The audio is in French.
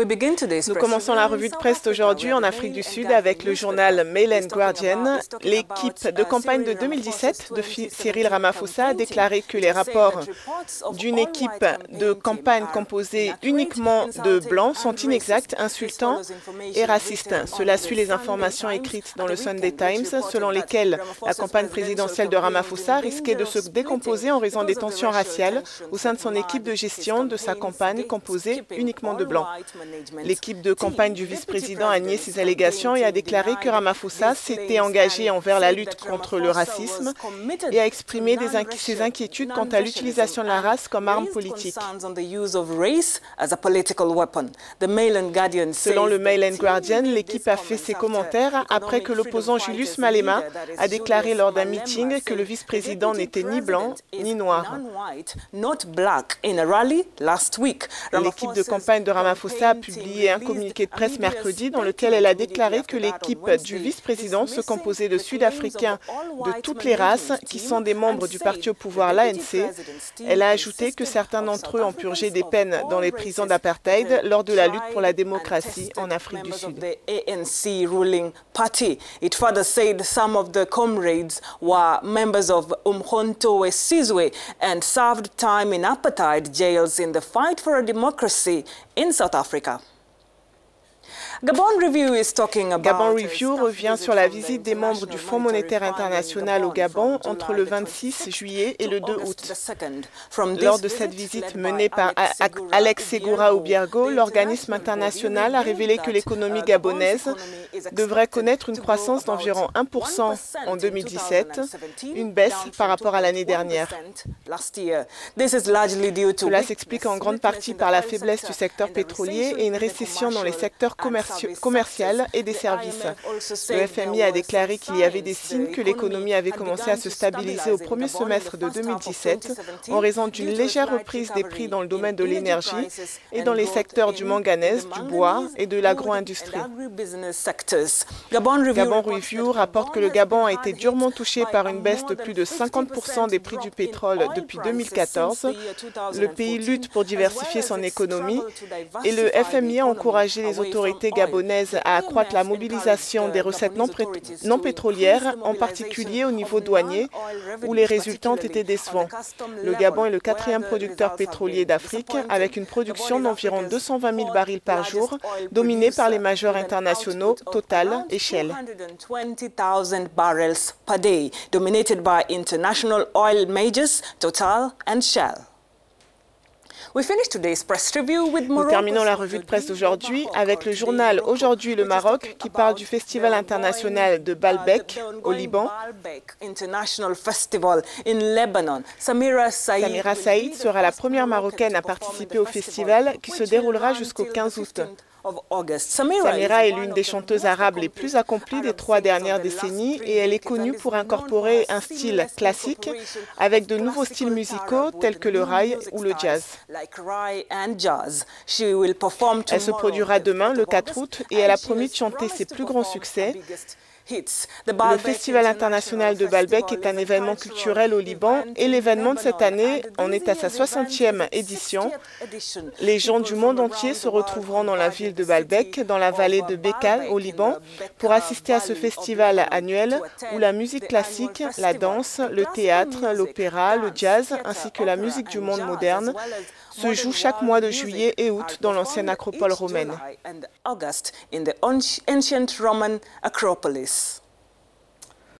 Nous commençons la revue de presse aujourd'hui en Afrique du Sud avec le journal Mail and Guardian. L'équipe de campagne de 2017 de Cyril Ramaphosa a déclaré que les rapports d'une équipe de campagne composée uniquement de blancs sont inexacts, insultants et racistes. Cela suit les informations écrites dans le Sunday Times, selon lesquelles la campagne présidentielle de Ramaphosa risquait de se décomposer en raison des tensions raciales au sein de son équipe de gestion de sa campagne composée uniquement de blancs. L'équipe de campagne du vice-président a nié ces allégations et a déclaré que Ramaphosa s'était engagé envers la lutte contre le racisme et a exprimé ses inquiétudes quant à l'utilisation de la race comme arme politique. Selon le Mail and Guardian, l'équipe a fait ses commentaires après que l'opposant Julius Malema a déclaré lors d'un meeting que le vice-président n'était ni blanc ni noir. L'équipe de campagne de Ramaphosa a publié un communiqué de presse mercredi dans lequel elle a déclaré que l'équipe du vice-président se composait de Sud-Africains de toutes les races qui sont des membres du parti au pouvoir, l'ANC. Elle a ajouté que certains d'entre eux ont purgé des peines dans les prisons d'apartheid lors de la lutte pour la démocratie en Afrique du Sud. It further said some of the comrades were members of Umkhonto we Sizwe and served time in apartheid jails in the fight for a democracy in South Africa. Gabon Review revient sur la visite des membres du Fonds monétaire international au Gabon entre le 26 juillet et le 2 août. Lors de cette visite menée par Alex Segura Obiago, l'organisme international a révélé que l'économie gabonaise devrait connaître une croissance d'environ 1% en 2017, une baisse par rapport à l'année dernière. Cela s'explique en grande partie par la faiblesse du secteur pétrolier et une récession dans les secteurs commercial et des services. Le FMI a déclaré qu'il y avait des signes que l'économie avait commencé à se stabiliser au premier semestre de 2017 en raison d'une légère reprise des prix dans le domaine de l'énergie et dans les secteurs du manganèse, du bois et de l'agro-industrie. Gabon Review rapporte que le Gabon a été durement touché par une baisse de plus de 50% des prix du pétrole depuis 2014. Le pays lutte pour diversifier son économie et le FMI a encouragé les autorités gabonaises à accroître la mobilisation des recettes non pétrolières, en particulier au niveau douanier, où les résultats ont été décevants. Le Gabon est le 4e producteur pétrolier d'Afrique, avec une production d'environ 220 000 barils par jour, dominée par les majors internationaux Total et Shell. Nous terminons la revue de presse d'aujourd'hui avec le journal Aujourd'hui le Maroc qui parle du Festival international de Baalbek au Liban. Samira Saïd sera la première Marocaine à participer au festival qui se déroulera jusqu'au 15 août. Samira est l'une des chanteuses arabes les plus accomplies des 3 dernières décennies et elle est connue pour incorporer un style classique avec de nouveaux styles musicaux tels que le raï ou le jazz. Elle se produira demain, le 4 août, et elle a promis de chanter ses plus grands succès. Le Festival international de Baalbek est un événement culturel au Liban et l'événement de cette année en est à sa 60e édition. Les gens du monde entier se retrouveront dans la ville de Baalbek, dans la vallée de Bekaa au Liban, pour assister à ce festival annuel où la musique classique, la danse, le théâtre, l'opéra, le jazz ainsi que la musique du monde moderne se jouent chaque mois de juillet et août dans l'ancienne acropole romaine.